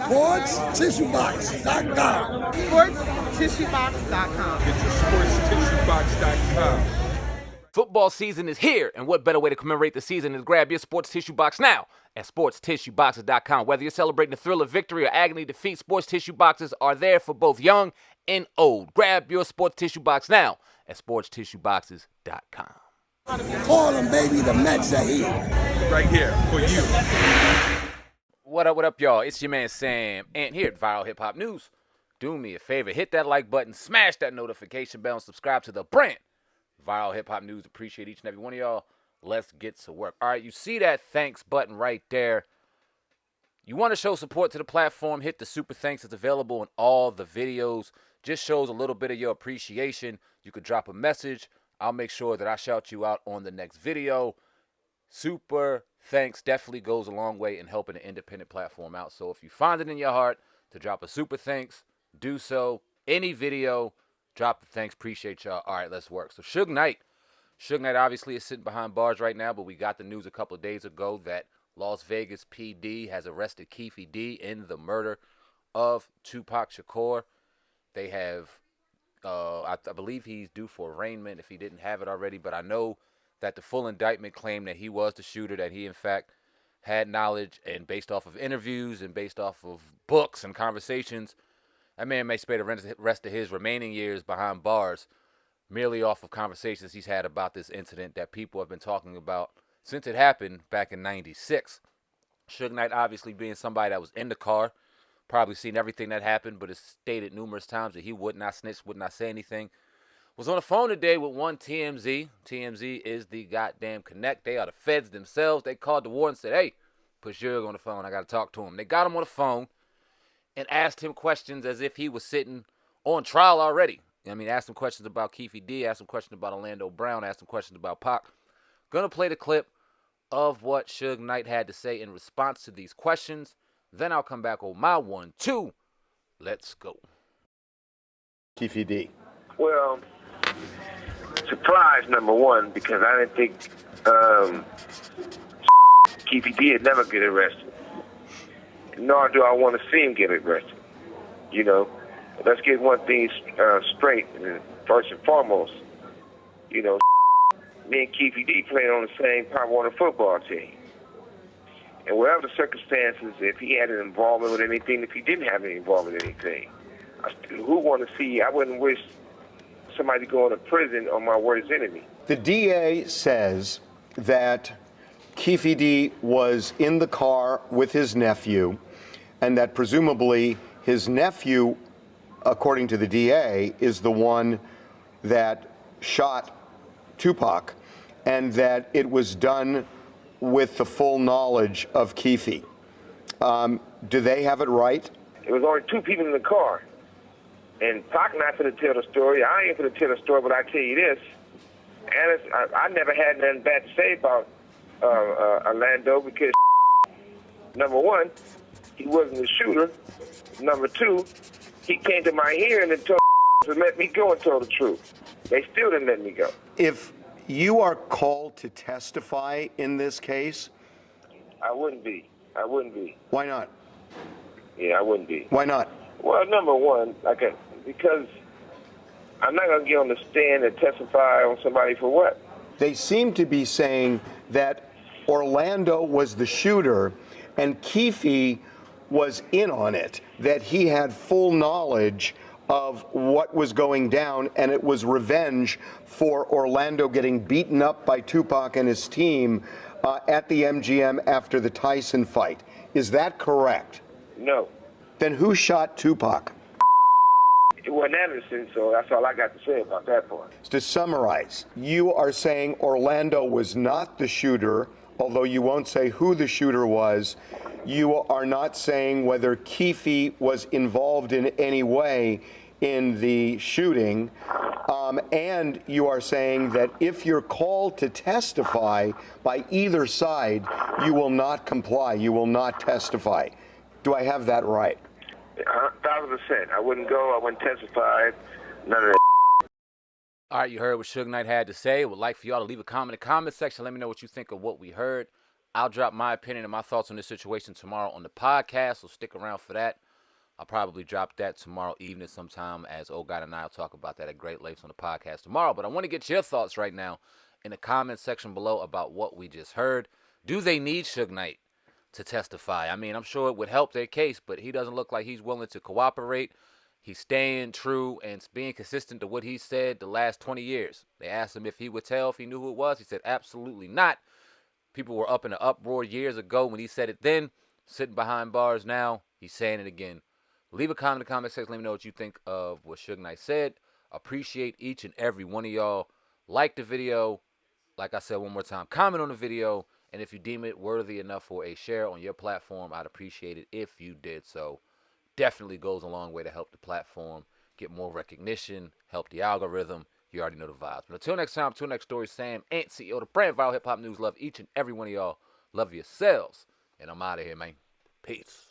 SportsTissueBox.com. SportsTissueBox.com. Get your SportsTissueBox.com. Football season is here, and what better way to commemorate the season than to grab your sports tissue box now at sportstissueboxes.com. Whether you're celebrating the thrill of victory or agony defeat, sports tissue boxes are there for both young and old. Grab your sports tissue box now at sportstissueboxes.com. Call them, baby, the Mets are here. Right here for you. What up, y'all? It's your man Sam, and here at Viral Hip Hop News. Do me a favor, hit that like button, smash that notification bell, and subscribe to the brand Viral Hip Hop News. Appreciate each and every one of y'all. Let's get to work. All right, you see that thanks button right there. You want to show support to the platform, hit the super thanks. It's available in all the videos. Just shows a little bit of your appreciation. You could drop a message. I'll make sure that I shout you out on the next video. Super thanks definitely goes a long way in helping the independent platform out. So if you find it in your heart to drop a super thanks, do so. Any video, drop the thanks. Appreciate y'all. All right, let's work. So Suge Knight obviously is sitting behind bars right now, but we got the news a couple of days ago that Las Vegas PD has arrested Keefe D in the murder of Tupac Shakur. They have, I believe he's due for arraignment if he didn't have it already, but I know that the full indictment claimed that he was the shooter, that he in fact had knowledge, and based off of interviews and based off of books and conversations, that man may spend the rest of his remaining years behind bars merely off of conversations he's had about this incident that people have been talking about since it happened back in '96. Suge Knight obviously being somebody that was in the car, probably seen everything that happened, but has stated numerous times that he would not snitch, would not say anything. Was on the phone today with one TMZ. TMZ is the goddamn connect. They are the feds themselves. They called the warden and said, hey, put Suge on the phone. I got to talk to him. They got him on the phone and asked him questions as if he was sitting on trial already. I mean, asked him questions about Keefe D, asked him questions about Orlando Brown, asked him questions about Pac. Gonna play the clip of what Suge Knight had to say in response to these questions. Then I'll come back on my 1, 2. Let's go. Keefe D. Well, surprise number one, because I didn't think Keefe D would never get arrested. Nor do I want to see him get arrested. You know, let's get one thing straight, first and foremost. You know, me and Keefe D played on the same Pop Warner football team. And whatever the circumstances, if he had an involvement with anything, if he didn't have any involvement with anything, who want to see, I wouldn't wish somebody going to prison on my worst enemy. The DA says that Keefe D was in the car with his nephew, and that presumably his nephew, according to the DA, is the one that shot Tupac, and that it was done with the full knowledge of Keefe. Do they have it right? It was only two people in the car. And Pac not going to tell the story. I ain't going to tell the story, but I tell you this. And I never had nothing bad to say about Orlando because, number one, he wasn't the shooter. Number two, he came to my hearing and told to let me go and told the truth. They still didn't let me go. If you are called to testify in this case? I wouldn't be. Why not? Yeah, I wouldn't be. Why not? Well, number one, because I'm not going to get on the stand and testify on somebody for what? They seem to be saying that Orlando was the shooter and Keefe was in on it, that he had full knowledge of what was going down, and it was revenge for Orlando getting beaten up by Tupac and his team at the MGM after the Tyson fight. Is that correct? No. Then who shot Tupac? It wasn't Anderson, so that's all I got to say about that part. To summarize, you are saying Orlando was not the shooter, although you won't say who the shooter was. You are not saying whether Keefe was involved in any way in the shooting, and you are saying that if you're called to testify by either side, you will not comply, you will not testify. Do I have that right? 1,000%. I wouldn't go, I wouldn't testify, none of that. All right, you heard what Suge Knight had to say. Would like for y'all to leave a comment in the comment section. Let me know what you think of what we heard. I'll drop my opinion and my thoughts on this situation tomorrow on the podcast, so stick around for that. I'll probably drop that tomorrow evening sometime, as Old God and I will talk about that at great lengths on the podcast tomorrow. But I want to get your thoughts right now in the comment section below about what we just heard. Do they need Suge Knight to testify? I mean, I'm sure it would help their case, but he doesn't look like he's willing to cooperate. He's staying true and being consistent to what he said the last 20 years. They asked him if he would tell if he knew who it was. He said absolutely not. People were up in an uproar years ago when he said it then. Sitting behind bars now, he's saying it again. Leave a comment in the comment section. Let me know what you think of what Suge Knight said. Appreciate each and every one of y'all. Like the video. Like I said one more time, comment on the video. And if you deem it worthy enough for a share on your platform, I'd appreciate it if you did so. Definitely goes a long way to help the platform get more recognition, help the algorithm. You already know the vibes. But until next time, until next story, Sam, Ant, CEO of the brand Viral Hip Hop News. Love each and every one of y'all. Love yourselves. And I'm out of here, man. Peace.